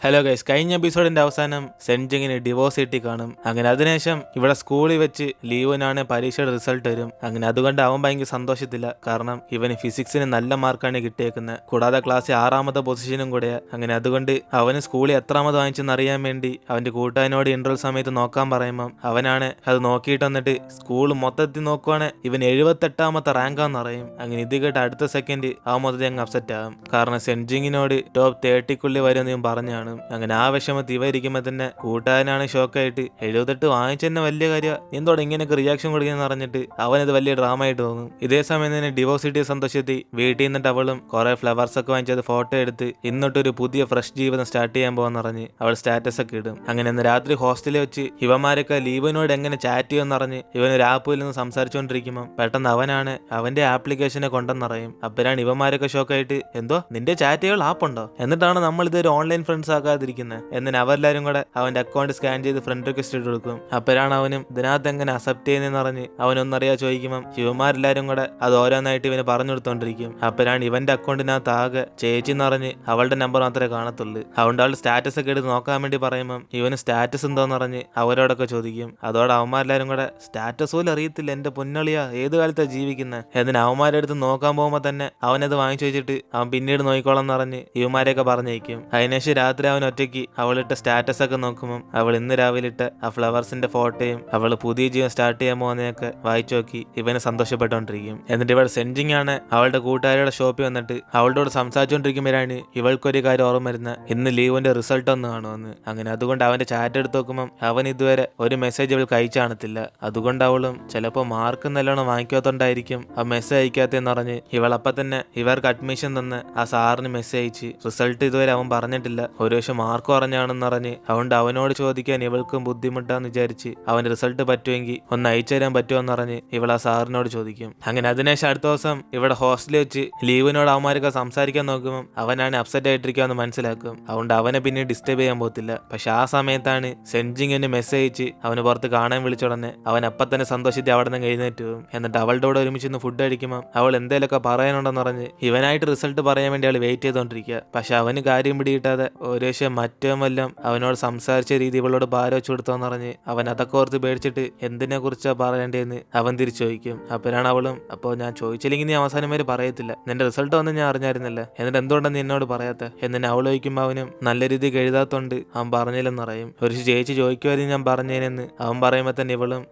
Hello guys, കഴിഞ്ഞ എപ്പിസോഡിന്റെ അവസാനം സെൻജിങ്ങിന് divorce കിട്ടി കാണും. അങ്ങനെ അതിനുശേഷം ഇവിടെ സ്കൂളിൽ വെച്ച് ലീവനാണ് പരീക്ഷയുടെ റിസൾട്ട് വരും. അങ്ങനെ അതുകൊണ്ട് അവൻ ഭയങ്കര സന്തോഷത്തില്ല. കാരണം ഇവന് ഫിസിക്സിന് നല്ല മാർക്കാണ് കിട്ടിയേക്കുന്നത്. കൂടാതെ ക്ലാസ്സിൽ 6ാമത്തെ പൊസിഷനും കൂടെയാ. അങ്ങനെ അതുകൊണ്ട് അവന് സ്കൂളിൽ എത്രാമത് വാങ്ങിച്ചെന്ന് അറിയാൻ വേണ്ടി അവന്റെ കൂട്ടുകാരനോട് ഇന്റർവെൽ സമയത്ത് നോക്കാൻ പറയുമ്പം അവനാണ് അത് നോക്കിയിട്ട് വന്നിട്ട് സ്കൂൾ മൊത്തത്തിൽ നോക്കുവാണ് ഇവൻ 78ാമത്തെ റാങ്കാന്ന് പറയും. അങ്ങനെ ഇത് കേട്ട് അടുത്ത സെക്കൻഡ് അവൻ മൊത്തത്തിൽ അങ്ങ് അപ്സെറ്റ് ആകും. കാരണം സെൻജിങ്ങിനോട് ടോപ്പ് 30ക്കുള്ളിൽ വരുമെന്ന് ഇവൻ പറഞ്ഞാണ്. അങ്ങനെ ആ വിഷമത്തിൽ ഇവ ഇരിക്കുമ്പോ തന്നെ കൂട്ടുകാരനാണ് ഷോക്കായിട്ട് 78 വാങ്ങിച്ചെന്നെ വലിയ കാര്യം, എന്തോടെ ഇങ്ങനെയൊക്കെ റിയാക്ഷൻ കൊടുക്കുന്ന പറഞ്ഞിട്ട് അവനത് വലിയ ഡ്രാമ ആയിട്ട് തോന്നും. ഇതേ സമയം തന്നെ ഡിവോഴ്സ് കിട്ടിയ സന്തോഷത്തിൽ വീട്ടിൽ നിന്നിട്ട് അവളും കുറെ ഫ്ലവേഴ്സ് ഒക്കെ വാങ്ങിച്ചത് ഫോട്ടോ എടുത്ത് ഇന്നിട്ടൊരു പുതിയ ഫ്രഷ് ജീവിതം സ്റ്റാർട്ട് ചെയ്യാൻ പോകാന്ന് പറഞ്ഞ് അവൾ സ്റ്റാറ്റസ് ഒക്കെ ഇടും. അങ്ങനെ ഇന്ന് രാത്രി ഹോസ്റ്റലിൽ വെച്ച് ഇവന്മാരൊക്കെ ലീവിനോട് എങ്ങനെ ചാറ്റ് ചെയ്യുമെന്ന് പറഞ്ഞ് ഇവനൊരു ആപ്പിൽ നിന്ന് സംസാരിച്ചുകൊണ്ടിരിക്കുമ്പോൾ പെട്ടെന്ന് അവനാണ് അവന്റെ ആപ്ലിക്കേഷനെ കൊണ്ടെന്നറിയും. അപ്പോഴാണ് ഇവന്മാരൊക്കെ ഷോക്കായിട്ട് എന്തോ നിന്റെ ചാറ്റുകൾ ആപ്പുണ്ടോ, എന്നിട്ടാണ് നമ്മൾ ഇതൊരു ഓൺലൈൻ ഫ്രണ്ട്സ് ആക്കാതിരിക്കുന്നത്. എന്നിട്ട് അവരെല്ലാരും കൂടെ അവന്റെ അക്കൗണ്ട് സ്കാൻ ചെയ്ത് ഫ്രണ്ട് റിക്വസ്റ്റ് ഇട്ട് കൊടുക്കും. അപ്പോഴാണ് അവനും ഇതിനകത്ത് എങ്ങനെ അക്സെപ്റ്റ് ചെയ്യുന്നതെന്ന് പറഞ്ഞ് അവനൊന്നറിയാ ചോദിക്കുമ്പോൾ ഇവന്മാരെല്ലാരും കൂടെ അത് ഓരോന്നായിട്ട് ഇവന് പറഞ്ഞു കൊടുത്തോണ്ടിരിക്കും. അപ്പോഴാണ് ഇവന്റെ അക്കൗണ്ടിനകത്ത് ആകെ ചേച്ചി എന്ന് പറഞ്ഞ് അവളുടെ നമ്പർ മാത്രമേ കാണത്തുള്ളൂ. അതുകൊണ്ട് അവൾ സ്റ്റാറ്റസ് ഒക്കെ എടുത്ത് നോക്കാൻ വേണ്ടി പറയുമ്പോൾ ഇവന് സ്റ്റാറ്റസ് എന്തോന്ന് പറഞ്ഞ് അവരോടൊക്കെ ചോദിക്കും. അതോടെ അവന്മാരെല്ലാരും കൂടെ സ്റ്റാറ്റസ് പോലും അറിയത്തില്ല എന്റെ പൊന്നളിയാ, ഏത് കാലത്താണ് ജീവിക്കുന്നത്. എന്നിട്ട് അവന്മാരുടെ അടുത്ത് നോക്കാൻ പോകുമ്പോൾ തന്നെ അവനത് വാങ്ങിച്ചു വെച്ചിട്ട് അവൻ പിന്നീട് നോക്കിക്കോളാം എന്ന് പറഞ്ഞ് ഇവന്മാരെയൊക്കെ പറഞ്ഞേക്കും. അതിനുശേഷം രാത്രി അവൻ ഒറ്റയ്ക്ക് അവളിട്ട സ്റ്റാറ്റസ് ഒക്കെ നോക്കുമ്പോൾ അവൾ ഇന്ന് രാവിലെ ഇട്ട ആ ഫ്ലവേഴ്സിന്റെ ഫോട്ടോയും അവൾ പുതിയ ജീവൻ സ്റ്റാർട്ട് ചെയ്യാൻ പോകുന്നതൊക്കെ വായിച്ചു നോക്കി ഇവന് സന്തോഷപ്പെട്ടുകൊണ്ടിരിക്കും. എന്നിട്ട് ഇവൾ സെൻജിങ് ആണ് അവളുടെ കൂട്ടുകാരുടെ ഷോപ്പിൽ വന്നിട്ട് അവളോട് സംസാരിച്ചുകൊണ്ടിരിക്കുമ്പോഴാണ് ഇവൾക്കൊരു കാര്യം ഓർമ്മ വരുന്ന ഇന്ന് ലീവിന്റെ റിസൾട്ട് ഒന്ന് കാണുമെന്ന്. അങ്ങനെ അതുകൊണ്ട് അവന്റെ ചാറ്റ് എടുത്ത് നോക്കുമ്പോൾ അവൻ ഇതുവരെ ഒരു മെസ്സേജ് അവൾക്ക് അയച്ചു കാണത്തില്ല. അതുകൊണ്ട് അവളും ചിലപ്പോൾ മാർക്ക് നല്ലോണം വാങ്ങിക്കാത്തോണ്ടായിരിക്കും ആ മെസ്സേജ് അയക്കാത്തെന്ന് പറഞ്ഞ് ഇവൾ അപ്പം തന്നെ ഇവർക്ക് അഡ്മിഷൻ തന്ന് ആ സാറിന് മെസ്സേജ് അയച്ച് റിസൾട്ട് ഇതുവരെ അവൻ പറഞ്ഞിട്ടില്ല, ഒരു പക്ഷെ മാർക്ക് പറഞ്ഞാണെന്ന് പറഞ്ഞ് അതുകൊണ്ട് അവനോട് ചോദിക്കാൻ ഇവൾക്കും ബുദ്ധിമുട്ടാന്ന് വിചാരിച്ച് അവന്റെ റിസൾട്ട് പറ്റുമെങ്കിൽ ഒന്ന് അയച്ചു തരാൻ പറ്റുമെന്ന് പറഞ്ഞ് ഇവൾ ആ സാറിനോട് ചോദിക്കും. അങ്ങനെ അതിനുശേഷം അടുത്ത ദിവസം ഇവിടെ ഹോസ്റ്റലിൽ വെച്ച് ലീവിനോട് അവന്മാരൊക്കെ സംസാരിക്കാൻ നോക്കുമ്പോൾ അവനാണ് അപ്സെറ്റ് ആയിട്ടിരിക്കാന്ന് മനസ്സിലാക്കും. അതുകൊണ്ട് അവനെ പിന്നെ ഡിസ്റ്റർബ് ചെയ്യാൻ പോകത്തില്ല. പക്ഷെ ആ സമയത്താണ് സെൻജിങ്ങിന് മെസ്സേജ് അയച്ച് അവന് പുറത്ത് കാണാൻ വിളിച്ചുടനെ അവൻ അപ്പം തന്നെ സന്തോഷത്തിൽ അവിടെ നിന്ന് എഴുന്നേറ്റ് പോകും. എന്നിട്ട് അവളുടെ കൂടെ ഒരുമിച്ച് ഫുഡ് അടിക്കുമ്പോൾ അവൾ എന്തേലൊക്കെ പറയാനുണ്ടെന്ന് പറഞ്ഞ് ഇവനായിട്ട് റിസൾട്ട് പറയാൻ വേണ്ടി അവൾ വെയിറ്റ് ചെയ്തോണ്ടിരിക്കുക. പക്ഷെ അവന് കാര്യം പിടികിട്ടാതെ ഒരു പക്ഷേ മറ്റേം വല്ലം അവനോട് സംസാരിച്ച രീതി ഇവളോട് ഭാരം വെച്ചു കൊടുത്തോന്ന് പറഞ്ഞ് അവൻ അതൊക്കെ ഓർത്ത് പേടിച്ചിട്ട് എന്തിനെ കുറിച്ചാ പറയേണ്ടതെന്ന് അവൻ തിരിച്ചു ചോദിക്കും. അപ്പോഴാണ് അവളും അപ്പോൾ ഞാൻ ചോദിച്ചില്ലെങ്കിൽ നീ അവസാനം വരെ പറയത്തില്ല, നിന്റെ റിസൾട്ട് വന്ന് ഞാൻ അറിഞ്ഞായിരുന്നല്ലേ, എന്നിട്ട് എന്തുകൊണ്ടാണ് നീ എന്നോട് പറയാത്ത എന്നിട്ട് അവൾ ചോദിക്കുമ്പോൾ അവനും നല്ല രീതിക്ക് എഴുതാത്തോണ്ട് അവൻ പറഞ്ഞില്ലെന്ന് പറയും. ഒരു ചേച്ചി ചോദിക്കുമായിരുന്നു ഞാൻ പറഞ്ഞേനെന്ന് അവൻ പറയുമ്പോൾ തന്നെ ഇവളും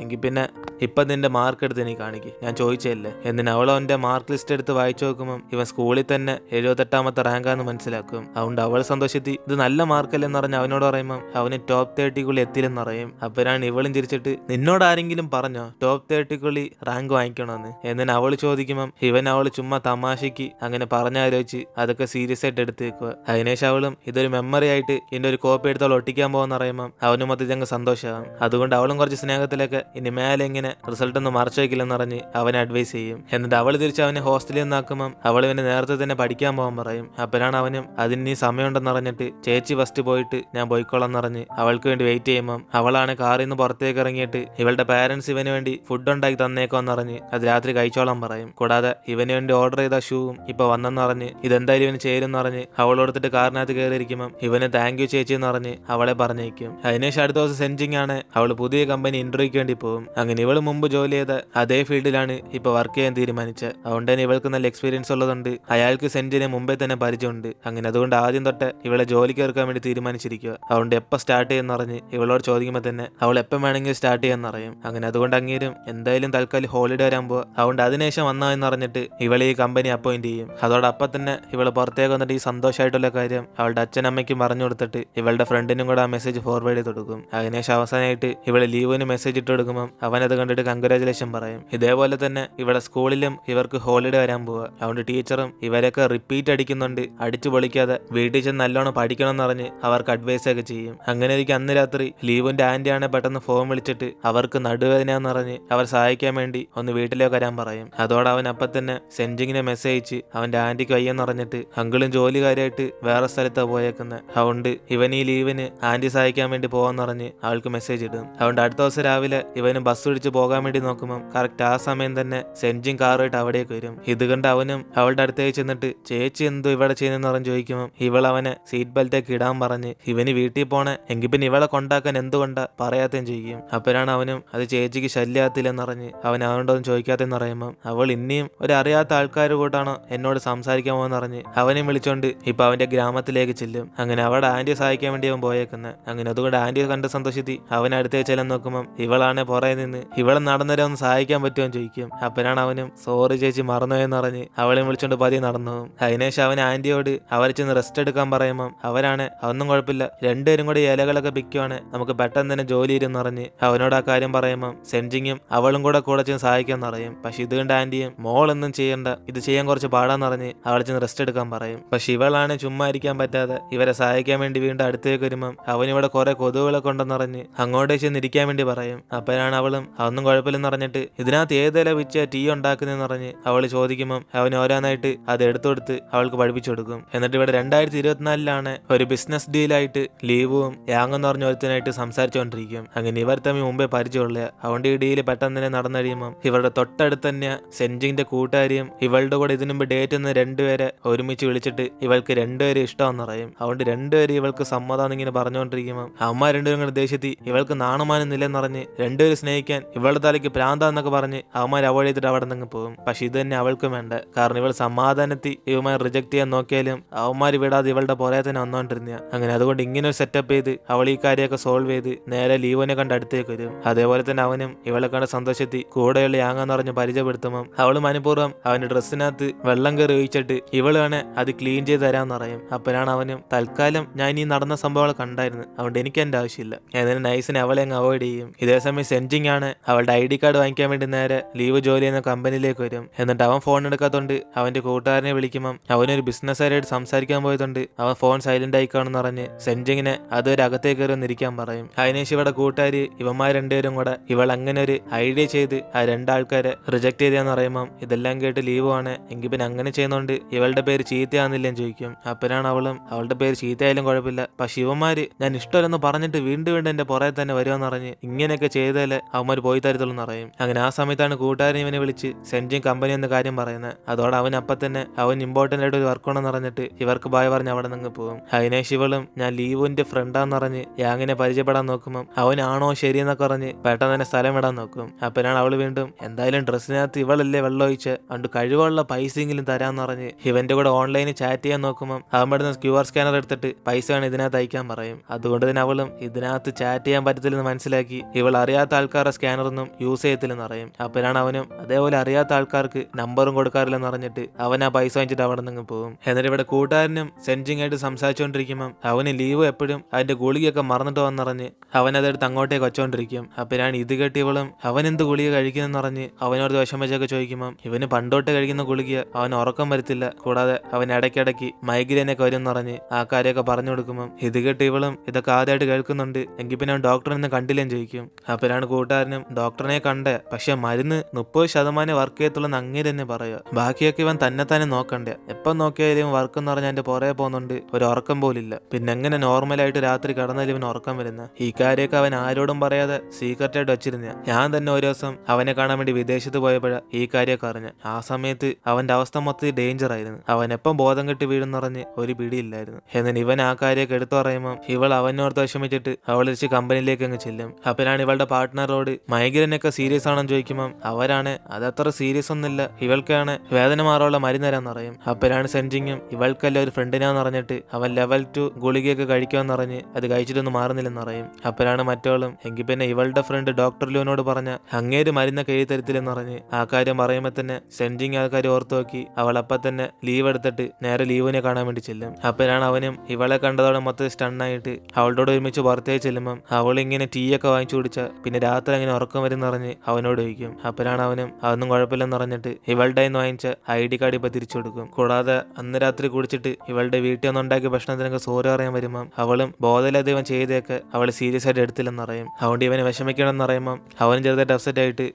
എങ്കിൽ പിന്നെ ഇപ്പം നിന്റെ മാർക്ക് എടുത്ത് നീ കാണിക്ക്, ഞാൻ ചോദിച്ചല്ലേ. എന്നിട്ട് അവൾ അവന്റെ മാർക്ക് ലിസ്റ്റ് എടുത്ത് വായിച്ചു നോക്കുമ്പോൾ ഇവൻ സ്കൂളിൽ തന്നെ 78ാമത്തെ റാങ്കാന്ന് മനസ്സിലാക്കും. അതുകൊണ്ട് അവൾ സന്തോഷത്തിൽ ഇത് നല്ല മാർക്കല്ലെന്ന് പറഞ്ഞ് അവനോട് പറയുമ്പോൾ അവന് ടോപ്പ് 30ക്കുള്ളിൽ എത്തില്ലെന്ന് പറയും. അപ്പോഴാണ് ഇവളും ചിരിച്ചിട്ട് നിന്നോട് ആരെങ്കിലും പറഞ്ഞോ ടോപ്പ് 30ക്കുള്ളിൽ റാങ്ക് വാങ്ങിക്കണമെന്ന്. എന്നിട്ട് അവൾ ചോദിക്കുമ്പം ഇവൻ അവൾ ചുമ്മാ തമാശയ്ക്ക് അങ്ങനെ പറഞ്ഞാലോചിച്ച് അതൊക്കെ സീരിയസ് ആയിട്ട് എടുത്ത് വെക്കുക. അതിനുശേഷം അവളും ഇതൊരു മെമ്മറി ആയിട്ട് ഇതിന്റെ ഒരു കോപ്പി എടുത്ത് അവൾ ഒട്ടിക്കാൻ പോകുന്ന പറയുമ്പോൾ അവനും മൊത്തത്തിൽ അങ്ങ് സന്തോഷമാകും. അതുകൊണ്ട് അവളും കുറച്ച് സ്നേഹത്തിലൊക്കെ ഇനി മേലെ ഇങ്ങനെ റിസൾട്ട് ഒന്നും മറച്ചു വയ്ക്കില്ലെന്ന് പറഞ്ഞ് അവനെ അഡ്വൈസ് ചെയ്യും. എന്നിട്ട് അവൾ തിരിച്ച് അവനെ ഹോസ്റ്റലിൽ നിന്നാക്കുമ്പം അവൾ ഇവനെ നേരത്തെ തന്നെ പഠിക്കാൻ പോകാൻ പറയും. അപ്പോഴാണ് അവനും അതിന് സമയമുണ്ടെന്ന് പറഞ്ഞിട്ട് ചേച്ചി ഫസ്റ്റ് പോയിട്ട് ഞാൻ പോയിക്കോളാം പറഞ്ഞ് അവൾക്ക് വേണ്ടി വെയിറ്റ് ചെയ്യുമ്പം അവളാണ് കാറിൽ നിന്ന് പുറത്തേക്ക് ഇറങ്ങിയിട്ട് ഇവളുടെ പാരന്റ്സ് ഇവന് വേണ്ടി ഫുഡ് ഉണ്ടാക്കി തന്നേക്കോന്ന് പറഞ്ഞ് അത് രാത്രി കഴിച്ചോളാൻ പറയും. കൂടാതെ ഇവന് വേണ്ടി ഓർഡർ ചെയ്ത ഷൂവും ഇപ്പൊ വന്നെന്ന് പറഞ്ഞ് ഇതെന്തായാലും ഇവന് ചേരുന്ന് പറഞ്ഞ് അവളോടുത്തിട്ട് കാറിനകത്ത് കയറിയിരിക്കുമ്പം ഇവന് താങ്ക് യു ചേച്ചി എന്ന് പറഞ്ഞ് അവളെ പറഞ്ഞേക്കും. അതിനുശേഷം അടുത്ത ദിവസം സെൻജിങ് ആണ് അവൾ പുതിയ കമ്പനി ഇന്റർവ്യൂക്ക് വേണ്ടി പോകും. അങ്ങനെ ഇവള് മുമ്പ് ജോലി ചെയ്ത അതേ ഫീൽഡിലാണ് ഇപ്പൊ വർക്ക് ചെയ്യാൻ തീരുമാനിച്ചത്. അതുകൊണ്ട് തന്നെ ഇവൾക്ക് നല്ല എക്സ്പീരിയൻസ് ഉള്ളതുകൊണ്ട് അയാൾക്ക് സെൻജിനെ മുമ്പേ തന്നെ പരിചയമുണ്ട്. അങ്ങനെ അതുകൊണ്ട് ആദ്യം തൊട്ട് ഇവളെ ജോലിക്ക് ഇറക്കാൻ വേണ്ടി തീരുമാനിച്ചിരിക്കുക. അതുകൊണ്ട് എപ്പോൾ സ്റ്റാർട്ട് ചെയ്യുന്ന പറഞ്ഞ് ഇവളോട് ചോദിക്കുമ്പോൾ തന്നെ അവൾ എപ്പം വേണമെങ്കിലും സ്റ്റാർട്ട് ചെയ്യാന്ന് പറയും. അങ്ങനെ അതുകൊണ്ട് അങ്ങേരും എന്തായാലും തൽക്കാലം ഹോളിഡേ വരാൻ പോവാ, അതുകൊണ്ട് അതിനുശേഷം വന്നാന്ന് പറഞ്ഞിട്ട് ഇവളെ ഈ കമ്പനി അപ്പോയിന്റ് ചെയ്യും. അതോടൊപ്പം തന്നെ ഇവള് പുറത്തേക്ക് വന്നിട്ട് ഈ സന്തോഷമായിട്ടുള്ള കാര്യം അവളുടെ അച്ഛനമ്മയ്ക്കും പറഞ്ഞു കൊടുത്തിട്ട് ഇവളുടെ ഫ്രണ്ടിനും കൂടെ ആ മെസ്സേജ് ഫോർവേഡ് ചെയ്ത് കൊടുക്കും. അതിനുശേഷം അവസാനമായിട്ട് ഇവള് ലീവിന് മെസ്സേജ് ഇട്ട് കൊടുക്കുമ്പോൾ അവനത് കണ്ടിട്ട് കൺഗ്രാജുലേഷൻ പറയും. ഇതേപോലെ തന്നെ ഇവിടെ സ്കൂളിലും ഇവർക്ക് ഹോളിഡേ വരാൻ പോവുക. അതുകൊണ്ട് ടീച്ചറും ഇവരൊക്കെ റിപ്പീറ്റ് അടിക്കുന്നുണ്ട്, അടിച്ചു പൊളിക്കാതെ വീട്ടിൽ ചെന്ന് നല്ലോണം പഠിക്കണം എന്ന് പറഞ്ഞ് അവർക്ക് അഡ്വൈസ് ഒക്കെ ചെയ്യും. അങ്ങനെ എനിക്ക് അന്ന് രാത്രി ലീവിന്റെ ആന്റിയാണ് പെട്ടെന്ന് ഫോൺ വിളിച്ചിട്ട് അവർക്ക് നടുവേദനയെന്ന് പറഞ്ഞ് അവർ സഹായിക്കാൻ വേണ്ടി ഒന്ന് വീട്ടിലേക്ക് വരാൻ പറയും. അതോടെ അവൻ അപ്പം തന്നെ സെൻജിങ്ങിനെ മെസ്സേജ് അയച്ച് അവന്റെ ആന്റിക്ക് വയ്യെന്ന് പറഞ്ഞിട്ട് അങ്കിളും ജോലി കാര്യമായിട്ട് വേറെ സ്ഥലത്താണ് പോയേക്കുന്നത്. അതുകൊണ്ട് ഇവൻ ഈ ലീവിന് ആന്റി സഹായിക്കാൻ വേണ്ടി പോവാന്ന് പറഞ്ഞ് അവൾക്ക് മെസ്സേജ് ഇടും. അതുകൊണ്ട് അടുത്ത ദിവസം രാവിലെ ഇവന് ബസ് പിടിച്ച് പോകാൻ വേണ്ടി നോക്കുമ്പോൾ കറക്റ്റ് ആ സമയം തന്നെ സെൻജിങ് കാറുമായിട്ട് അവിടേക്ക് വരും. ഇത് കണ്ട് അവനും അവളുടെ അടുത്തേക്ക് ചെന്നിട്ട് ചേച്ചി എന്തോ ഇവിടെ ചെയ്യുന്നെന്ന് പറഞ്ഞ് ചോദിക്കുമ്പോൾ ഇവൾ അവനെ സീറ്റ് ബെൽറ്റ് ഒക്കെ ഇടാൻ പറഞ്ഞ് ഇവന് വീട്ടിൽ പോണേ എങ്കിൽ പിന്നെ ഇവളെ കൊണ്ടാക്കാൻ എന്തുകൊണ്ടാ പറയാത്തേം ചെയ്യും. അപ്പോഴാണ് അവനും അത് ചേച്ചിക്ക് ശല്യത്തില്ലെന്നറിഞ്ഞ് അവൻ അവനോടൊന്നും ചോദിക്കാത്തെന്ന് പറയുമ്പം അവൾ ഇനിയും ഒരു അറിയാത്ത ആൾക്കാർ കൂട്ടാണോ എന്നോട് സംസാരിക്കാൻ പോകുന്നറിഞ്ഞ് അവനും വിളിച്ചോണ്ട് ഇപ്പൊ അവന്റെ ഗ്രാമത്തിലേക്ക് ചെല്ലും. അങ്ങനെ അവിടെ ആന്റിയെ സഹായിക്കാൻ വേണ്ടി അവൻ പോയേക്കുന്നത്. അങ്ങനെ അതുകൊണ്ട് ആന്റിയെ കണ്ട് സന്തോഷത്തി അവൻ അടുത്തേ ചെല്ലാൻ നോക്കുമ്പം ഇവളാണ് പുറകെ നിന്ന് ഇവളെ നടന്നവരെ ഒന്ന് സഹായിക്കാൻ പറ്റുമോ ചോദിക്കും. അപ്പോഴാണ് അവനും സോറി ചേച്ചി മറന്നുപോയെന്ന് പറഞ്ഞ് അവളെ വിളിച്ചോണ്ട് പതിയെ നടന്നു പോകും. അതിനുശേഷം അവൻ ആന്റിയോട് അവരെ ചെന്ന് റെസ്റ്റ് എടുക്കാൻ പറയുമ്പം അവരാണ് അതൊന്നും കുഴപ്പമില്ല, രണ്ടുപേരും കൂടി ഇലകളൊക്കെ പിക്കുവാണ്, നമുക്ക് പെട്ടെന്ന് തന്നെ ജോലി ഇരുന്ന് പറഞ്ഞ് അവനോട് ആ കാര്യം പറയുമ്പം സെൻജിങ്ങും അവളും കൂടെ ചെന്ന് സഹായിക്കാൻ പറയും. പക്ഷെ ഇത് കണ്ട് ആന്റിയും മോളൊന്നും ചെയ്യണ്ട, ഇത് ചെയ്യാൻ കുറച്ച് പാടാന്ന് പറഞ്ഞ് അവളെ ചെന്ന് റെസ്റ്റ് എടുക്കാൻ പറയും. പക്ഷെ ഇവളാണ് ചുമ്മാ ഇരിക്കാൻ പറ്റാതെ ഇവരെ സഹായിക്കാൻ വേണ്ടി വീണ്ടും അടുത്തേക്ക് വരുമ്പം അവനിവിടെ കുറെ കൊതുകുകളൊക്കെ ഉണ്ടെന്ന് പറഞ്ഞ് അങ്ങോട്ടേക്ക് ചെന്ന് ഇരിക്കാൻ വേണ്ടി പറയും. അപ്പോഴാണ് അവളും അതൊന്നും കുഴപ്പമില്ലെന്ന് പറഞ്ഞിട്ട് ഇതിനകത്ത് ഏതെല്ലാം വെച്ച ടീ ഉണ്ടാക്കുന്നതെന്ന് പറഞ്ഞ് അവൾ ചോദിക്കുമ്പം അവൻ ഓരോന്നായിട്ട് അത് എടുത്തു അവൾക്ക് പഠിപ്പിച്ചു കൊടുക്കും. എന്നിട്ട് ഇവിടെ 2024 ഒരു ബിസിനസ് ഡീലായിട്ട് ലീവും യാങ് എന്ന് പറഞ്ഞ ഒരുത്തനായിട്ട് സംസാരിച്ചുകൊണ്ടിരിക്കും. അങ്ങനെ ഇവർ തമ്മിൽ മുമ്പേ പരിചയമുള്ള അതുകൊണ്ട് ഈ ഡീല് പെട്ടെന്ന് തന്നെ നടന്നു കഴിയുമ്പോൾ ഇവരുടെ തൊട്ടടുത്ത് തന്നെ സെൻജിങ്ങിന്റെ കൂട്ടുകാരിയും ഇവളുടെ കൂടെ ഇതിനു മുമ്പ് ഡേറ്റ് എന്ന് രണ്ടുപേരെ ഒരുമിച്ച് വിളിച്ചിട്ട് ഇവൾക്ക് രണ്ടുപേരും ഇഷ്ടമെന്ന് പറയും. അതുകൊണ്ട് രണ്ടുപേരും ഇവൾക്ക് സമ്മതം ഇങ്ങനെ പറഞ്ഞുകൊണ്ടിരിക്കുമ്പോൾ അമ്മ രണ്ടുപേരും കൂടെ ദേഷ്യത്തി ഇവൾക്ക് നാണമാനൊന്നുമില്ലെന്ന് പറഞ്ഞ് രണ്ടുപേരും സ്നേഹിക്കാൻ ഇവളുടെ തലയ്ക്ക് പ്രാന്താന്നൊക്കെ പറഞ്ഞ് അവന്മാർ അവോയ്ഡ് ചെയ്തിട്ട് അവിടെ നിന്ന് പോകും. പക്ഷെ ഇത് തന്നെ അവൾക്കും വേണ്ട. കാരണം ഇവൾ സമാധാനത്തിൽ ഇവന്മാർ റിജക്ട് ചെയ്യാൻ നോക്കിയാലും അവന്മാർ വിടാതെ ഇവളുടെ പുറകെ തന്നെ വന്നോണ്ടിരുന്ന. അങ്ങനെ അതുകൊണ്ട് ഇങ്ങനെ ഒരു സെറ്റപ്പ് ചെയ്ത് അവൾ ഈ കാര്യമൊക്കെ സോൾവ് ചെയ്ത് നേരെ ലീവോനെ കണ്ട് അടുത്തേക്ക് വരും. അതേപോലെ തന്നെ അവനും ഇവളെ കണ്ട് സന്തോഷത്തി കൂടെയുള്ള യാങ്ങാന്ന് പറഞ്ഞ് പരിചയപ്പെടുത്തുമ്പോൾ അവള് മനഃപൂർവ്വം അവന്റെ ഡ്രസ്സിനകത്ത് വെള്ളം കയറി ഒഴിച്ചിട്ട് ഇവള് വേണേ അത് ക്ലീൻ ചെയ്ത് തരാന്ന് പറയും. അപ്പോഴാണ് അവനും തൽക്കാലം ഞാൻ ഈ നടന്ന സംഭവങ്ങൾ കണ്ടായിരുന്നു, അതുകൊണ്ട് എനിക്ക് എന്റെ ആവശ്യമില്ല, ഏതായാലും നൈസിനെ അവളെ അങ്ങ് അവോയ്ഡ് ചെയ്യും. ഇതേസമയം സെൻജിങ് ആണ് അവളുടെ ID കാർഡ് വാങ്ങിക്കാൻ വേണ്ടി നേരെ ലീവ് ജോലി ചെയ്യുന്ന കമ്പനിയിലേക്ക് വരും. എന്നിട്ട് അവൻ ഫോൺ എടുക്കാത്തോണ്ട് അവന്റെ കൂട്ടുകാരനെ വിളിക്കുമ്പം അവനൊരു ബിസിനസ്സുകാരായിട്ട് സംസാരിക്കാൻ പോയതുകൊണ്ട് അവൻ ഫോൺ സൈലന്റ് ആയിക്കാണെന്ന് പറഞ്ഞ് സെൻജിങ്ങിനെ അതൊരു അകത്തേക്ക് കയറി ഒന്നിരിക്കാൻ പറയും. അതിനുശേഷം ഇവിടെ കൂട്ടുകാരി ഇവന്മാർ രണ്ടുപേരും കൂടെ ഇവൾ അങ്ങനെ ഒരു ഐഡിയ ചെയ്ത് ആ രണ്ടാൾക്കാരെ റിജക്ട് ചെയ്തെന്ന് പറയുമ്പം ഇതെല്ലാം കേട്ട് ലീവ് ആണ് എങ്കിൽ പിന്നെ അങ്ങനെ ചെയ്യുന്നോണ്ട് ഇവളുടെ പേര് ചീത്തയാന്നില്ലെന്ന് ചോദിക്കും. അപ്പോഴാണ് അവളും അവളുടെ പേര് ചീത്തയായാലും കുഴപ്പമില്ല, പക്ഷെ ഇവന്മാര് ഞാൻ ഇഷ്ടമല്ലെന്ന് പറഞ്ഞിട്ട് വീണ്ടും എന്റെ പുറകെ തന്നെ വരുമെന്ന് പറഞ്ഞ് ഇങ്ങനെയൊക്കെ ചെയ്താലേ അവന്മാർ പോയി തരത്തുള്ളൂ എന്ന് പറയും. അങ്ങനെ ആ സമയത്താണ് കൂട്ടുകാരൻ ഇവനെ വിളിച്ച് സെൻജിങ് കമ്പനി എന്ന കാര്യം പറയുന്നത്. അതോടെ അവൻ അപ്പം തന്നെ അവൻ ഇമ്പോർട്ടന്റ് ആയിട്ട് ഒരു വർക്ക് ഉണ്ടെന്ന് പറഞ്ഞിട്ട് ഇവർക്ക് ബായ് പറഞ്ഞ് അവിടെ നിന്ന് പോകും. അതിനേശ് ഇവളും ഞാൻ ലീവിന്റെ ഫ്രണ്ടാന്ന് പറഞ്ഞ് യാങ്ങിനെ പരിചയപ്പെടാൻ നോക്കുമ്പോൾ അവനാണോ ശരിയെന്നൊക്കെ പറഞ്ഞ് പെട്ടെന്ന് തന്നെ സ്ഥലം വിടാൻ നോക്കും. അപ്പോഴാണ് അവള് വീണ്ടും എന്തായാലും ഡ്രസ്സിനകത്ത് ഇവളല്ലേ വെള്ളം ഒഴിച്ച് അതുകൊണ്ട് കഴിവുള്ള പൈസയെങ്കിലും തരാന്ന് പറഞ്ഞ് ഇവന്റെ കൂടെ ഓൺലൈനിൽ ചാറ്റ് ചെയ്യാൻ നോക്കുമ്പോൾ അവൻ പെടുന്ന QR സ്കാനർ എടുത്തിട്ട് പൈസയാണ് ഇതിനകത്ത് അയക്കാൻ പറയും. അതുകൊണ്ട് തന്നെ അവളും ഇതിനകത്ത് ചാറ്റ് ചെയ്യാൻ പറ്റത്തില്ലെന്ന് മനസ്സിലാക്കി ഇവൾ അറിയാത്ത ആൾക്കാരുടെ സ്കാനറൊന്നും യൂസ് ചെയ്യത്തില്ലെന്ന് പറയും. അപ്പോഴാണ് അവനും അതേപോലെ അറിയാത്ത ആൾക്കാർക്ക് നമ്പറും കൊടുക്കാറില്ലെന്ന് പറഞ്ഞിട്ട് അവൻ ആ പൈസ വാങ്ങിച്ചിട്ട് അവിടെ നിന്ന് പോകും. എന്നിട്ട് ഇവിടെ കൂട്ടുകാരനും സെൻജിങ് ആയിട്ട് സംസാരിച്ചുകൊണ്ടിരിക്കുമ്പോൾ അവന് ലീവ് എപ്പോഴും അതിന്റെ ഗുളികയൊക്കെ മറന്നിട്ട് വന്നറിഞ്ഞ് അവൻ അതെടുത്ത് അങ്ങോട്ടേക്ക് വച്ചോണ്ടിരിക്കും. അപ്പോഴാണ് ഇത് കേട്ട് ഇവളും അവൻ എന്ത് ഗുളിക കഴിക്കുന്നെന്ന് പറഞ്ഞ് അവനോട് വിഷമിച്ചൊക്കെ ചോദിക്കുമ്പോൾ ഇവന് പണ്ടോട്ട് കഴിക്കുന്ന ഗുളിക അവൻ ഉറക്കം വരത്തില്ല, കൂടാതെ അവൻ ഇടയ്ക്കിടയ്ക്ക് മൈഗ്രെയിനൊക്കെ വരും എന്ന് പറഞ്ഞ് ആ കാര്യമൊക്കെ പറഞ്ഞു കൊടുക്കുമ്പോൾ ഇത് കേട്ട് ഇവളും ഇതൊക്കെ ആദ്യമായിട്ട് കേൾക്കുന്നുണ്ട് എങ്കിൽ പിന്നെ അവൻ ഡോക്ടറിനെ കണ്ടില്ലെന്ന് ചോദിക്കും. അപ്പോഴാണ് കൂട്ടുകാരനും ഡോക്ടറിനെ കണ്ടേ, പക്ഷെ മരുന്ന് 30% വർക്ക് ചെയ്യത്തുള്ളൂ അങ്ങേ തന്നെ പറയുക, ബാക്കിയൊക്കെ ഇവൻ തന്നെ നോക്കണ്ടേ, എപ്പം നോക്കിയാലും വർക്ക് എന്ന് പറഞ്ഞാൽ എന്റെ പുറകെ പോകുന്നുണ്ട്, ഒരു ഉറക്കം പോലില്ല, പിന്നെ എങ്ങനെ നോർമലായിട്ട് രാത്രി കിടന്നാലും ഇവൻ ഉറക്കം വരുന്ന. ഈ കാര്യമൊക്കെ അവൻ ആരോടും പറയാതെ സീക്രട്ട് ആയിട്ട് വെച്ചിരുന്ന. ഞാൻ തന്നെ ഒരു ദിവസം അവനെ കാണാൻ വേണ്ടി വിദേശത്ത് പോയപ്പോഴാണ് ഈ കാര്യമൊക്കെ അറിഞ്ഞ. ആ സമയത്ത് അവന്റെ അവസ്ഥ മൊത്തത്തിൽ ഡേഞ്ചർ ആയിരുന്നു, അവൻ എപ്പം ബോധം കെട്ടി വീഴുന്ന് പറഞ്ഞ് ഒരു പിടിയില്ലായിരുന്നു. എന്നാൽ ഇവൻ ആ കാര്യമൊക്കെ എടുത്തു പറയുമ്പോൾ ഇവൾ അവനോർത്ത് വിഷമിച്ചിട്ട് അവൾ തിരിച്ച് കമ്പനിയിലേക്ക് അങ്ങ് ചെല്ലും. അപ്പോഴാണ് ഇവളുടെ പാർട്ട്ണറോട് മൈഗ്രെയിനൊക്കെ സീരിയസ് ആണെന്ന് ചോദിക്കുമ്പോൾ അവരാണ് അതത്ര സീരിയസ് ഒന്നുമില്ല, ഇവൾക്കാണ് വേദന മാറാനുള്ള മരുന്ന് തരാന്ന് പറയും. അപ്പോഴാണ് സെൻജിങ്ങും ഇവൾക്കല്ല ഒരു ഫ്രണ്ടിനാന്ന് പറഞ്ഞിട്ട് അവൻ ലെവൽ 2 ഗുളികയൊക്കെ കഴിക്കാന്ന് പറഞ്ഞ് അത് കഴിച്ചിട്ടൊന്നും മാറുന്നില്ലെന്ന് പറയും. അപ്പോഴാണ് മറ്റോളും എങ്കിൽ പിന്നെ ഇവളുടെ ഫ്രണ്ട് ഡോക്ടർ ലൂനോട് പറഞ്ഞ അങ്ങേര് മരുന്നൊക്കെ എഴുതി തരത്തില്ലെന്ന് പറഞ്ഞ് ആ കാര്യം പറയുമ്പോൾ തന്നെ സെൻജിങ് ആ കാര്യം ഓർത്ത് നോക്കി അവൾ അപ്പം തന്നെ ലീവ് എടുത്തിട്ട് നേരെ ലീവിനെ കാണാൻ വേണ്ടി ചെല്ലും. അപ്പോഴാണ് അവനും ഇവളെ കണ്ടതോടെ മൊത്തം സ്റ്റണ്ണായിട്ട് അവളോട് ഒരുമിച്ച് പുറത്തേക്ക് ചെല്ലുമ്പം അവൾ ഇങ്ങനെ ടീ ഒക്കെ വാങ്ങിച്ചു കുടിച്ച പിന്നെ രാത്രി അങ്ങനെ ഉറക്കം വരും പറഞ്ഞ് അവനോട് ചോദിക്കും. അപ്പോഴാണ് അവനും അതൊന്നും കുഴപ്പമില്ലെന്ന് പറഞ്ഞിട്ട് ഇവളുടെ വാങ്ങിച്ച ID കാർഡ് ഇപ്പൊ തിരിച്ചു കൊടുക്കും. കൂടാതെ അന്ന് രാത്രി കുടിച്ചിട്ട് ഇവളുടെ വീട്ടിൽ ഒന്നുണ്ടാക്കിയ ഭക്ഷണത്തിനൊക്കെ സോറി പറയാൻ വരുമ്പം അവളും ബോധമില്ലാതെ ഇവൻ ചെയ്തൊക്കെ അവൾ സീരിയസ് ആയിട്ട് എടുത്തില്ലെന്ന് പറയും. അതുകൊണ്ട് ഇവനെ വിഷമിക്കണമെന്ന് പറയുമ്പം അവൻ ചെറുതായിട്ട് അപ്സെറ്റ് ആയിട്ട്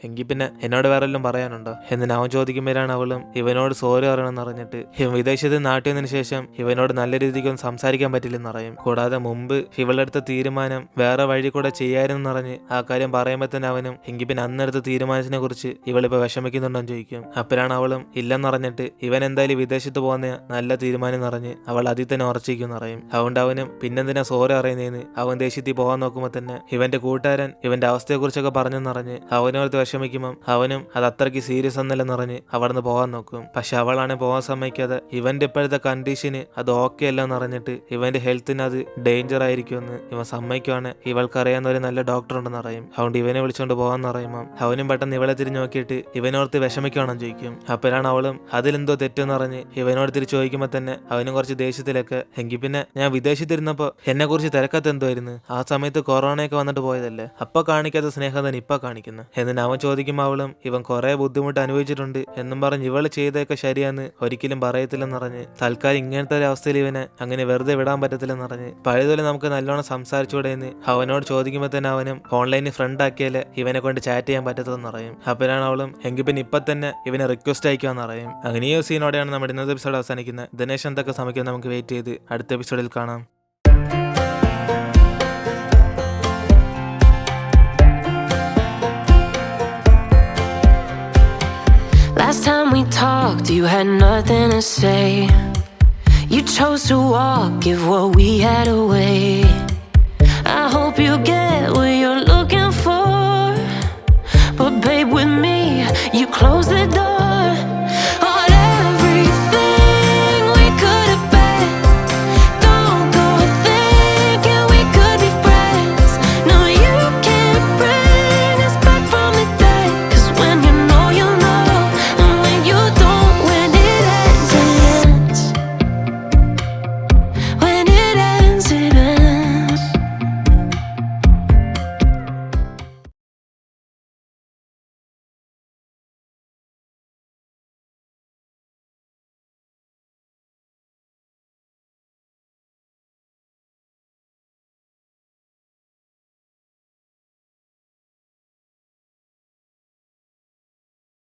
എങ്കിൽ പിന്നെ എന്നോട് വേറെ എല്ലാം പറയാനുണ്ടോ എന്ന് അവൻ ചോദിക്കുമ്പോഴാണ് അവളും ഇവനോട് സോറി പറയണമെന്ന് പറഞ്ഞിട്ട് ഇവൻ വിദേശത്ത് നാട്ടിൽ വന്നതിന് ശേഷം ഇവനോട് നല്ല രീതിക്കൊന്നും സംസാരിക്കാൻ പറ്റില്ലെന്ന് പറയും. കൂടാതെ മുമ്പ് ഇവളെടുത്ത തീരുമാനം വേറെ വഴി കൂടെ ചെയ്യാനെന്ന് പറഞ്ഞ് ആ കാര്യം പറയുമ്പോൾ തന്നെ അവനും എങ്കിൽ പിന്നെ അന്നെടുത്ത തീരുമാനത്തിനെ കുറിച്ച് ഇവളിപ്പോ വിഷമിക്കുന്നുണ്ടോന്ന് ചോദിക്കും. അപ്പോഴാണ് അവളും ഇല്ലെന്ന് പറഞ്ഞിട്ട് ഇവൻ എന്തായാലും വിദേശത്ത് പോകുന്ന നല്ല തീരുമാനം നിറഞ്ഞ് അവൾ അതിൽ തന്നെ ഉറച്ചിരിക്കും പറയും. അതുകൊണ്ട് അവനും പിന്നെന്തിനാ സോറി അറിയുന്നതെന്ന് അവൻ ദേഷ്യത്തിൽ പോകാൻ നോക്കുമ്പോൾ തന്നെ ഇവന്റെ കൂട്ടുകാരൻ ഇവന്റെ അവസ്ഥയെക്കുറിച്ചൊക്കെ പറഞ്ഞെന്നറിഞ്ഞ് അവനോർത്ത് വിഷമിക്കുമ്പം അവനും അത് അത്രയ്ക്ക് സീരിയസ് എന്നല്ലെന്ന് പറഞ്ഞ് അവിടുന്ന് പോകാൻ നോക്കും. പക്ഷെ അവളാണ് പോകാൻ സമ്മതിക്കാതെ ഇവന്റെ ഇപ്പോഴത്തെ കണ്ടീഷന് അത് ഓക്കെ അല്ലെന്ന് അറിഞ്ഞിട്ട് ഇവന്റെ ഹെൽത്തിന് അത് ഡേഞ്ചർ ആയിരിക്കുമെന്ന് ഇവൻ സമ്മതിക്കുവാണ്. ഇവൾക്കറിയാവുന്ന ഒരു നല്ല ഡോക്ടർ ഉണ്ടെന്ന് പറയും. അതുകൊണ്ട് ഇവനെ വിളിച്ചോണ്ട് പോകാന്ന് പറയുമ്പോൾ അവനും പെട്ടെന്ന് ഇവളെ തിരിഞ്ഞ് നോക്കിയിട്ട് ഇവനോർത്ത് വിഷമിക്കുവാണെന്ന് ചോദിക്കും. അപ്പോഴാണ് അവളും അതിലെന്തോ തെറ്റെന്ന് പറഞ്ഞ് ഇവനോട് തിരിച്ച് ചോദിക്കുമ്പോൾ തന്നെ അവനും കുറച്ച് ദേഷ്യത്തിലൊക്കെ എങ്കിൽ പിന്നെ ഞാൻ വിദേശത്തിരുന്നപ്പോ എന്നെ കുറിച്ച് തിരക്കത്ത് എന്തുമായിരുന്നു, ആ സമയത്ത് കൊറോണയൊക്കെ വന്നിട്ട് പോയതല്ലേ, അപ്പൊ കാണിക്കാത്ത സ്നേഹം തന്നെ ഇപ്പൊ കാണിക്കുന്നു എന്നിട്ട് അവൻ ചോദിക്കുമ്പോൾ അവളും ഇവൻ കുറെ ബുദ്ധിമുട്ട് അനുഭവിച്ചിട്ടുണ്ട് എന്നും പറഞ്ഞ് ഇവള് ചെയ്തൊക്കെ ശരിയാന്ന് ഒരിക്കലും പറയത്തില്ലെന്ന് പറഞ്ഞ് തൽക്കാലം ഇങ്ങനത്തെ ഒരു അവസ്ഥയിൽ ഇവനെ അങ്ങനെ വെറുതെ വിടാൻ പറ്റത്തില്ലെന്ന് പറഞ്ഞ് പഴയതുപോലെ നമുക്ക് നല്ലോണം സംസാരിച്ചൂടെ എന്ന് അവനോട് ചോദിക്കുമ്പോൾ തന്നെ അവനും ഓൺലൈനിൽ ഫ്രണ്ട് ആക്കിയാല് ഇവനെ കൊണ്ട് ചാറ്റ് ചെയ്യാൻ പറ്റത്തതെന്ന് പറയും. അപ്പോഴാണ് അവളും എങ്കിൽ പിന്നെ ഇപ്പൊ തന്നെ ഇവനെ റിക്വസ്റ്റ് അയക്കാന്ന് പറയും. അങ്ങനെ ഈ സീനോടെയാണ് നമ്മുടെ ഇന്നത്തെ എപ്പിസോഡ് അവസാനിക്കുന്നത്. ദിനേശ് എന്തൊക്കെ സമയം നമുക്ക് വെയിറ്റ് ചെയ്ത് അടുത്ത എപ്പിസോഡിൽ കാണാം. Last time we talked, you had nothing to say. You chose to walk, give what we had away. I hope you get what you're looking for. But babe, with me, you close the door.